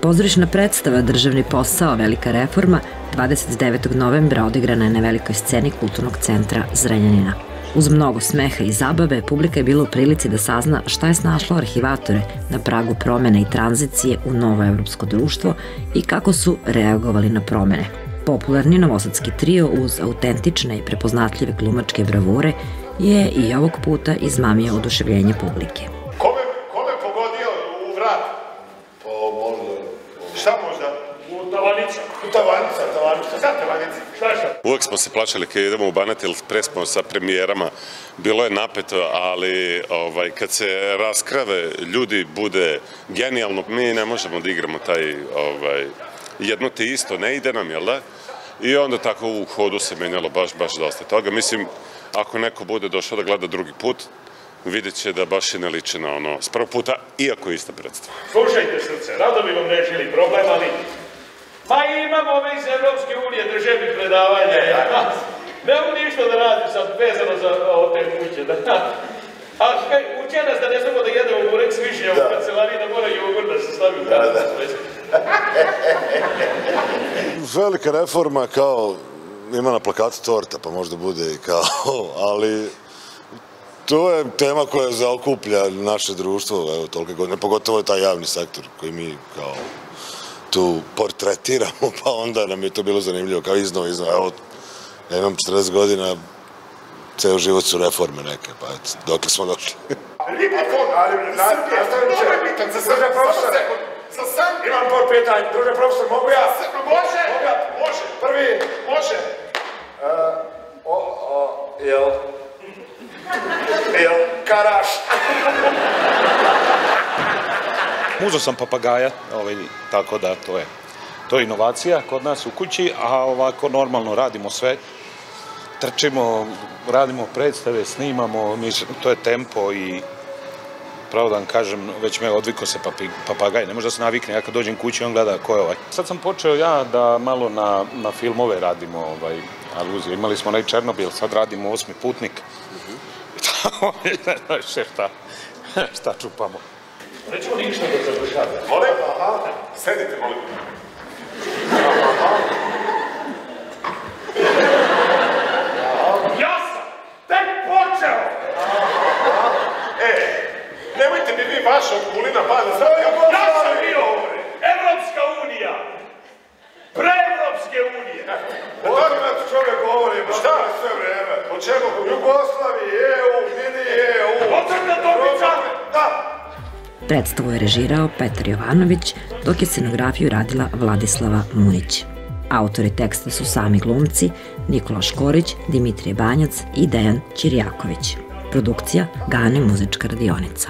Pozorišna predstava Državni posao, velika reforma 29. novembra odigrana je na velikoj sceni Kulturnog centra Zrenjanina. Uz mnogo smeha i zabave, publika je bila u prilici da sazna šta je snašlo arhivatore na pragu promene i tranzicije u novo evropsko društvo i kako su reagovali na promene. Popularni novosadski trio uz autentične i prepoznatljive glumačke bravure je i ovog puta izmamio oduševljenje publike. Kome pogodio u vrat? Pa možda... Šta možda? U Tavanica. U Tavanica. Šta Tavanica? Šta? Uvek smo se plašili kad idemo u Banat ili pre smo sa premijerama. Bilo je napeto, ali kad se raskrave, ljudi bude genijalno. Mi ne možemo da igramo taj jedno te isto, ne ide nam, jel da? I onda tako u hodu se menjalo baš dosta toga. Mislim, ako neko bude došao da gleda drugi put, vidjet će da baš i ne liči na ono s prvog puta, iako je ista predstava. Slušajte, srce, rado bi vam rešili problem, ali... Pa imamo ove iz Evropske unije državni predavanje. Ne mogu ništa da radim sad vezano za te kuće. A uče nas da ne znamo da jedemo burek s višnjom u kancelariji, da mora jogurt da se stavi u kancelariju. Velika reforma kao ima na plakatu torta, pa možda bude i kao, ali to je tema koja zaokuplja naše društvo, evo, tolike godine, pogotovo je taj javni sektor koji mi kao tu portretiramo, pa onda nam je to bilo zanimljivo, kao iznova, evo, ja imam 40 godina, ceo život su reforme neke, pa eto, dokle smo došli. Imam par pitanja. Druže profesor, mogu ja? Može. Prvi? Može. Jel karaš? Uzeo sam papagaja, tako da to je inovacija kod nas u kući, a ovako normalno radimo sve. Trčimo, radimo predstave, snimamo, to je tempo i pravo da vam kažem, već me odvikao se papagaj, ne može da se navikne, ja kad dođem kući on gleda ko je ovaj. Sad sam počeo ja da malo na filmove radimo aluzije, imali smo onaj Černobil, sad radimo Osmi putnik. Ne znaš šta čupamo. Nećemo ništa da završavamo. Molim? Sedite, molim. Ja sam tek počeo! Nemojte mi vi vaša kulina bada. Ja sam bio ovdje! Evropska unija! Preevropske unije! Tako nam čovjek govori, šta je sve vreme? O čemu? Jugoslaviji, EU, mini EU. Ocrta Topičane! Da! Predstavu je režirao Petar Jovanović, dok je scenografiju radila Vladislava Munić. Autori teksta su sami glumci Nikola Škorić, Dimitrije Banjac i Dejan Ćirjaković. Produkcija Gane muzička radionica.